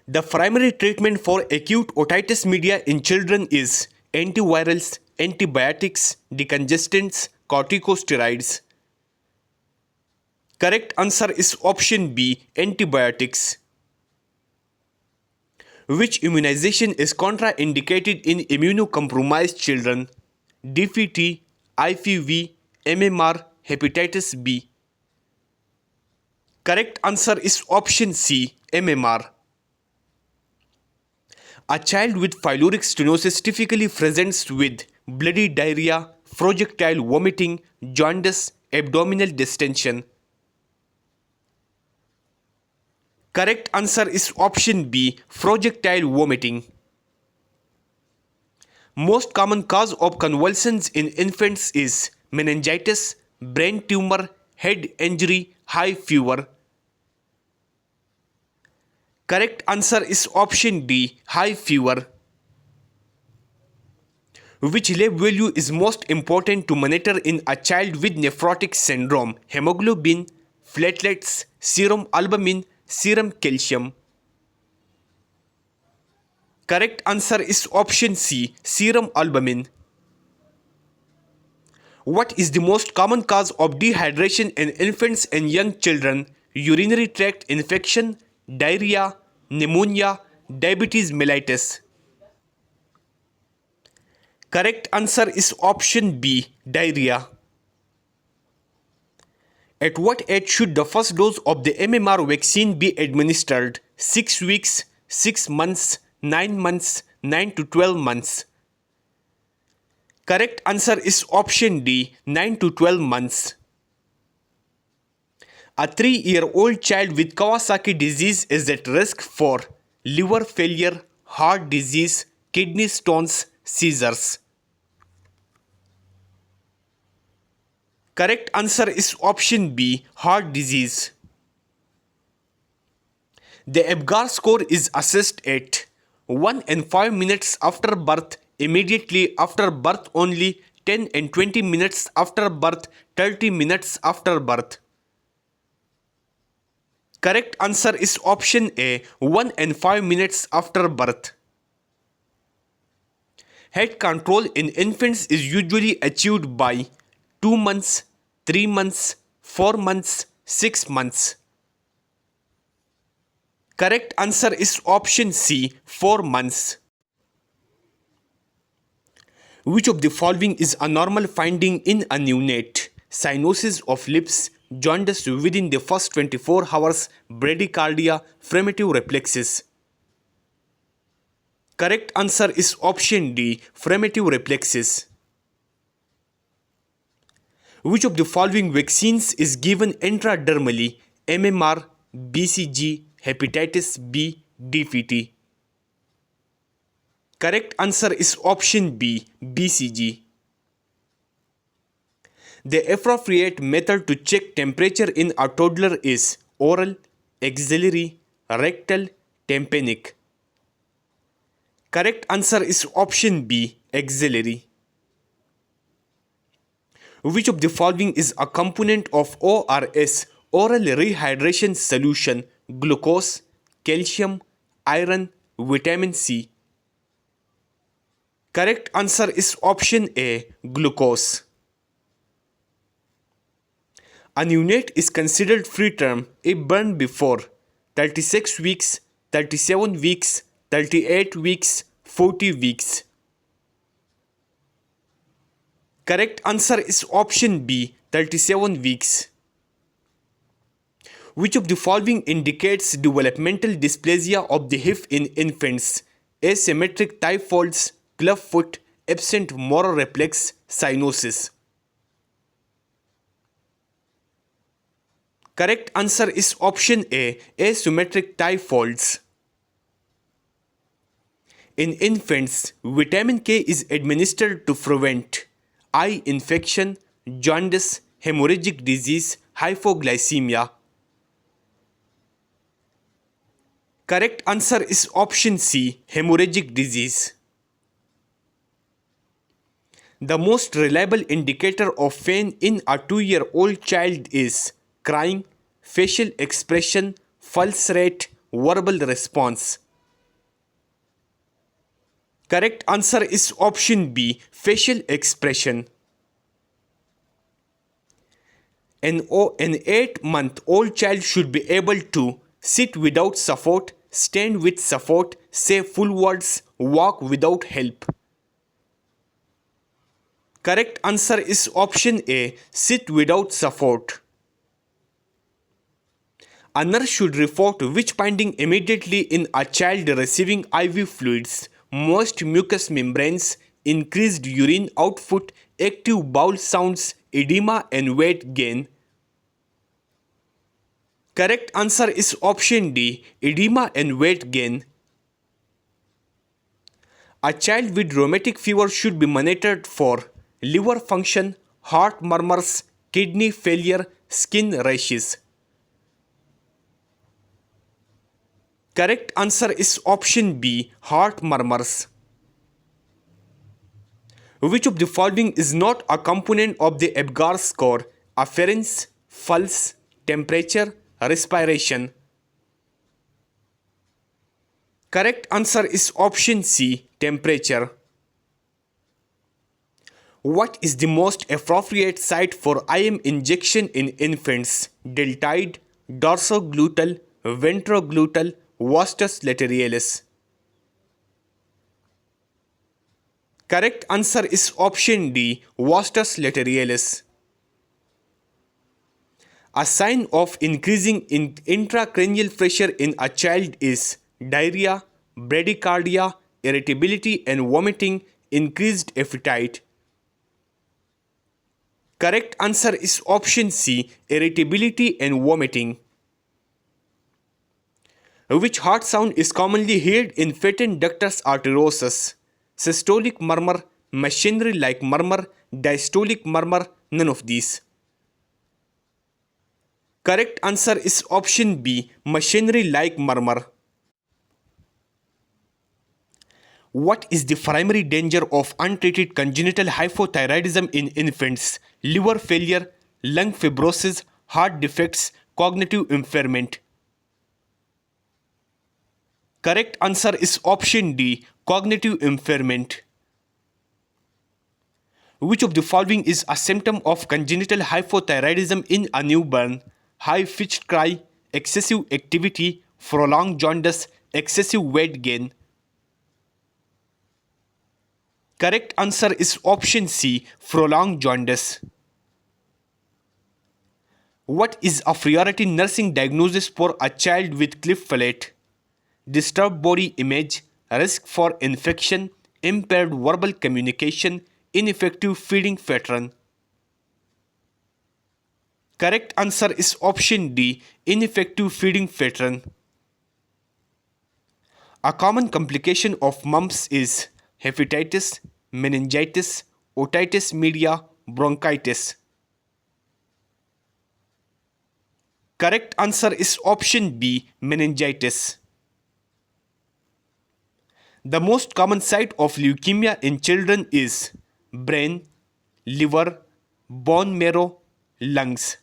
The primary treatment for acute otitis media in children is antivirals, antibiotics, decongestants, corticosteroids. Correct answer is option B, antibiotics. Which immunization is contraindicated in immunocompromised children? DPT, IPV, MMR, hepatitis B. Correct answer is option C, MMR. A child with pyloric stenosis typically presents with bloody diarrhea, projectile vomiting, jaundice, abdominal distension. Correct answer is option B, projectile vomiting. Most common cause of convulsions in infants is meningitis, brain tumor, head injury, high fever. Correct answer is option D, high fever. Which lab value is most important to monitor in a child with nephrotic syndrome? Hemoglobin, platelets, serum albumin, serum calcium. Correct answer is option C, serum albumin. What is the most common cause of dehydration in infants and young children? Urinary tract infection, diarrhea, pneumonia, diabetes mellitus. Correct answer is option B, diarrhea. At what age should the first dose of the MMR vaccine be administered? 6 weeks, 6 months, 9 months, 9 to 12 months. Correct answer is option D, 9 to 12 months. A 3-year-old child with Kawasaki disease is at risk for liver failure, heart disease, kidney stones, seizures. Correct answer is option B, heart disease. The Apgar score is assessed at 1 and 5 minutes after birth, immediately after birth only, 10 and 20 minutes after birth, 30 minutes after birth. Correct answer is option A, 1 and 5 minutes after birth. Head control in infants is usually achieved by 2 months, 3 months, 4 months, 6 months. Correct answer is option C, 4 months. Which of the following is a normal finding in a neonate? Cyanosis of lips, jaundice within the first 24 hours, bradycardia, primitive reflexes. Correct answer is option D, primitive reflexes. Which of the following vaccines is given intradermally? MMR, BCG, hepatitis B, DPT. Correct answer is option B, BCG. The appropriate method to check temperature in a toddler is oral, axillary, rectal, tympanic. Correct answer is option B, axillary. Which of the following is a component of ORS, oral rehydration solution? Glucose, calcium, iron, vitamin C. Correct answer is option A, glucose. A neonate is considered preterm if born before 36 weeks, 37 weeks, 38 weeks, 40 weeks. Correct answer is option B, 37 weeks. Which of the following indicates developmental dysplasia of the hip in infants? Asymmetric thigh folds, club foot, absent motor reflex, cyanosis. Correct answer is option A, asymmetric thigh folds. In infants, vitamin K is administered to prevent eye infection, jaundice, hemorrhagic disease, hypoglycemia. Correct answer is option C, hemorrhagic disease. The most reliable indicator of pain in a 2-year-old child is crying, facial expression, pulse rate, verbal response. Correct answer is option B, facial expression. An 8-month-old child should be able to sit without support, stand with support, say full words, walk without help. Correct answer is option A, sit without support. A nurse should report which finding immediately in a child receiving IV fluids: moist mucous membranes, increased urine output, active bowel sounds, edema and weight gain. Correct answer is option D, edema and weight gain. A child with rheumatic fever should be monitored for liver function, heart murmurs, kidney failure, skin rashes. Correct answer is option B, heart murmurs. Which of the following is not a component of the Apgar score? Afference, pulse, temperature, respiration. Correct answer is option C, temperature. What is the most appropriate site for IM injection in infants? Deltoid, dorsogluteal, ventrogluteal, vastus laterales. Correct answer is option D, vastus laterales. A sign of increasing intracranial pressure in a child is diarrhea, bradycardia, irritability and vomiting, increased appetite. Correct answer is option C, irritability and vomiting. Which heart sound is commonly heard in patent ductus arteriosus? Systolic murmur, machinery-like murmur, diastolic murmur, none of these. Correct answer is option B, machinery-like murmur. What is the primary danger of untreated congenital hypothyroidism in infants? Liver failure, lung fibrosis, heart defects, cognitive impairment. Correct answer is option D, cognitive impairment. Which of the following is a symptom of congenital hypothyroidism in a newborn? High-pitched cry, excessive activity, prolonged jaundice, excessive weight gain. Correct answer is option C, prolonged jaundice. What is a priority nursing diagnosis for a child with cleft palate? Disturbed body image, risk for infection, impaired verbal communication, ineffective feeding pattern. Correct answer is option D, ineffective feeding pattern. A common complication of mumps is hepatitis, meningitis, otitis media, bronchitis. Correct answer is option B, meningitis. The most common site of leukemia in children is brain, liver, bone marrow, lungs.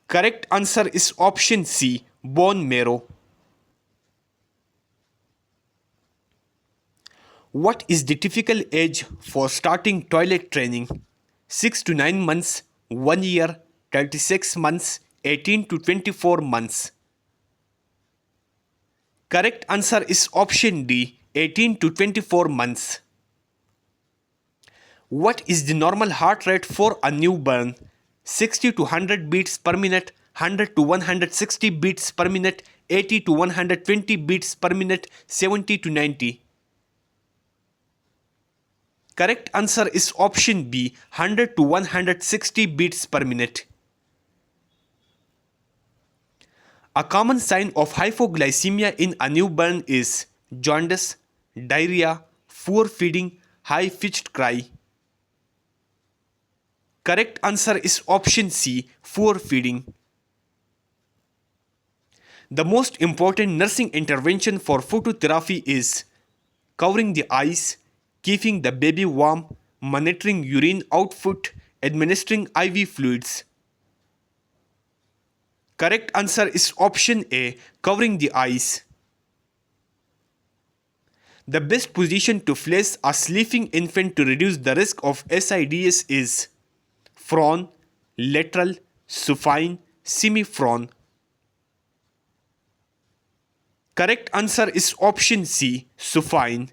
Correct answer is option C, bone marrow. What is the typical age for starting toilet training? 6 to 9 months, 1 year, 36 months, 18 to 24 months. Correct answer is option D, 18 to 24 months. What is the normal heart rate for a newborn? 60 to 100 beats per minute, 100 to 160 beats per minute, 80 to 120 beats per minute, 70 to 90. Correct answer is option B, 100 to 160 beats per minute. A common sign of hypoglycemia in a newborn is jaundice, diarrhea, poor feeding, high-pitched cry. Correct answer is option C, poor feeding. The most important nursing intervention for phototherapy is covering the eyes, keeping the baby warm, monitoring urine output, administering IV fluids. Correct answer is option A, covering the eyes. The best position to place a sleeping infant to reduce the risk of SIDS is prone, lateral, supine, semi-prone. Correct answer is option C, supine.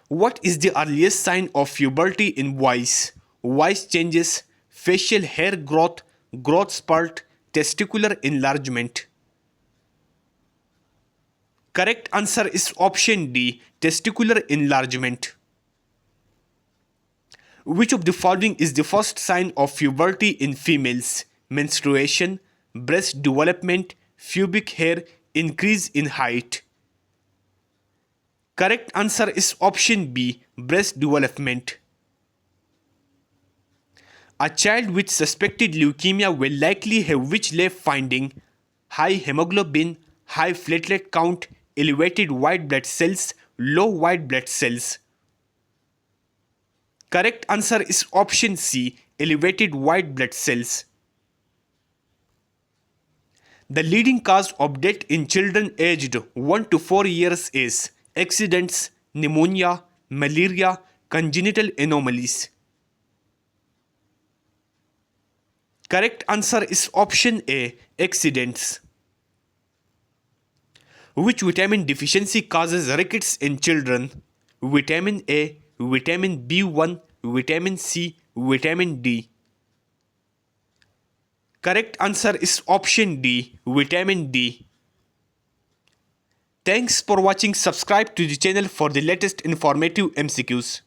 What is the earliest sign of puberty in boys? Voice changes, facial hair growth, growth spurt, testicular enlargement. Correct answer is option D, testicular enlargement. Which of the following is the first sign of puberty in females? Menstruation, breast development, pubic hair, increase in height. Correct answer is option B, breast development. A child with suspected leukemia will likely have which lab finding? High hemoglobin, high platelet count, elevated white blood cells, low white blood cells. Correct answer is option C, elevated white blood cells. The leading cause of death in children aged 1 to 4 years is accidents, pneumonia, malaria, congenital anomalies. Correct answer is option A, accidents. Which vitamin deficiency causes rickets in children? Vitamin A, vitamin B1, vitamin C, vitamin D. Correct answer is option D, vitamin D. Thanks for watching. Subscribe to the channel for the latest informative MCQs.